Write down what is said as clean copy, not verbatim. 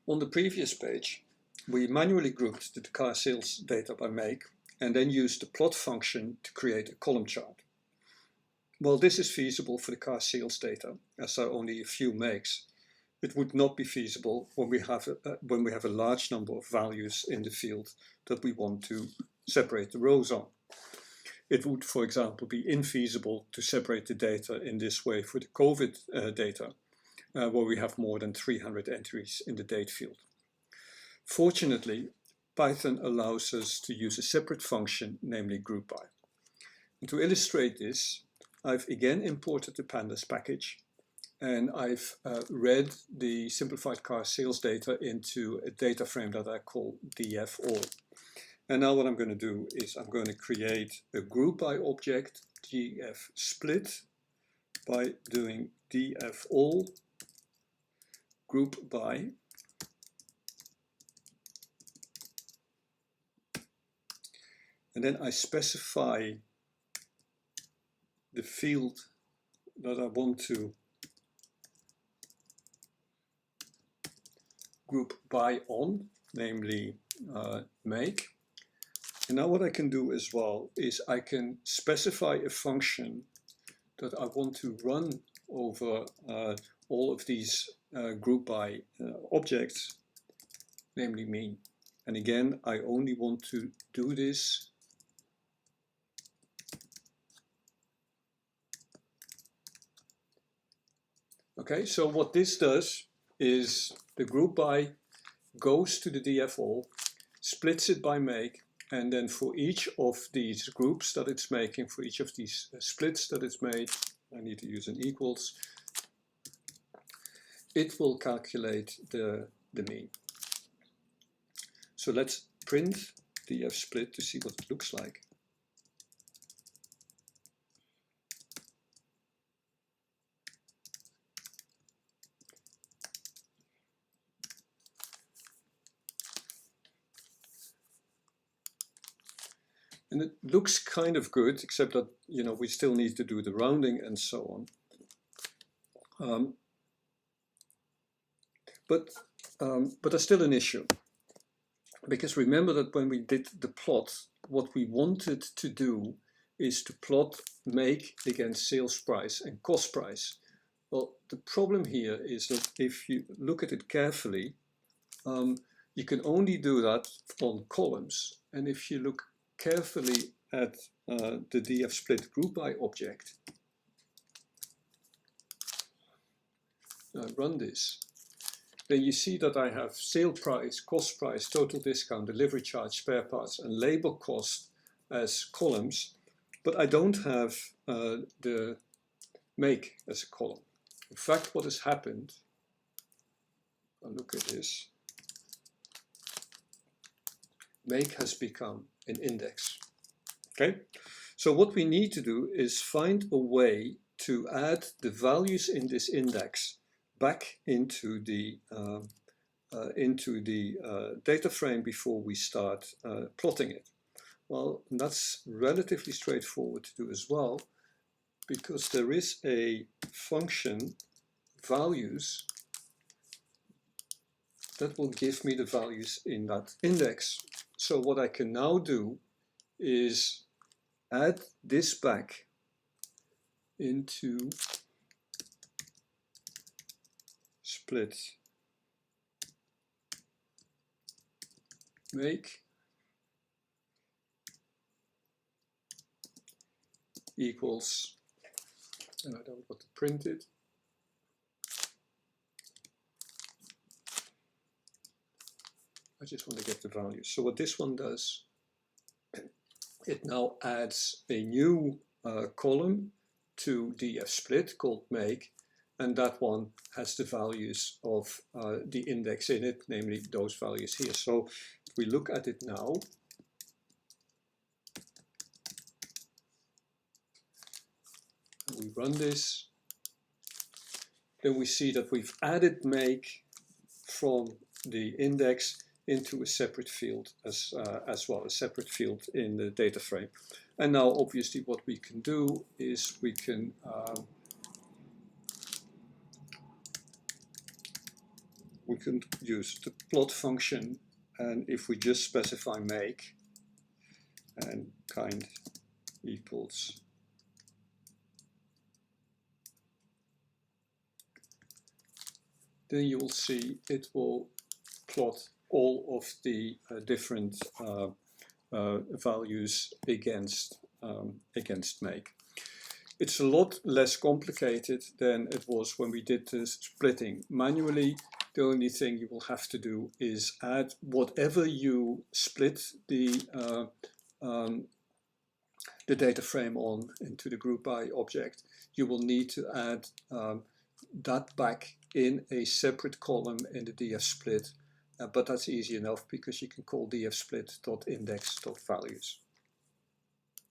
On the previous page, we manually grouped the car sales data by make and then used the plot function to create a column chart. While this is feasible for the car sales data, as there are only a few makes, it would not be feasible when we have a large number of values in the field that we want to separate the rows on. It would, for example, be infeasible to separate the data in this way for the COVID data, where we have more than 300 entries in the date field. Fortunately, Python allows us to use a separate function, namely groupby. And to illustrate this, I've again imported the pandas package, and I've read the simplified car sales data into a data frame that I call df_all. And now what I'm going to do is I'm going to create a groupby object, df_split, by doing df_all groupby. And then I specify the field that I want to group by on, namely make. And now what I can do as well is I can specify a function that I want to run over all of these groupby objects, namely mean. And again, I only want to do this okay, so what this does is the groupby goes to the df_all, splits it by make, and then for each of these groups that it's making, for each of these splits that it's made, I need to use an equals, it will calculate the mean. So let's print df_split to see what it looks like. And it looks kind of good, except that, you know, we still need to do the rounding and so on. But there's still an issue. Because remember that when we did the plot, what we wanted to do is to plot make against sales price and cost price. Well, the problem here is that if you look at it carefully, you can only do that on columns. And if you look carefully at the df_split groupby object, run this, then you see that I have sale price, cost price, total discount, delivery charge, spare parts, and labor cost as columns, but I don't have the make as a column. In fact, what has happened, I'll look at this, make has become an index. Okay, so what we need to do is find a way to add the values in this index back into the data frame before we start plotting it. Well, that's relatively straightforward to do as well, because there is a function values that will give me the values in that index. So what I can now do is add this back into split make equals, and I don't want to print it, I just want to get the values. So what this one does, it now adds a new column to df_split called make, and that one has the values of the index in it, namely those values here. So if we look at it now, and we run this, then we see that we've added make from the index into a separate field as well, a separate field in the data frame. And now obviously what we can do is we can we can use the plot function, and if we just specify make and kind equals then you will see it will plot all of the different values against make. It's a lot less complicated than it was when we did the splitting manually. The only thing you will have to do is add whatever you split the data frame on into the groupby object. You will need to add that back in a separate column in the dfsplit, but that's easy enough because you can call dfsplit.index.values.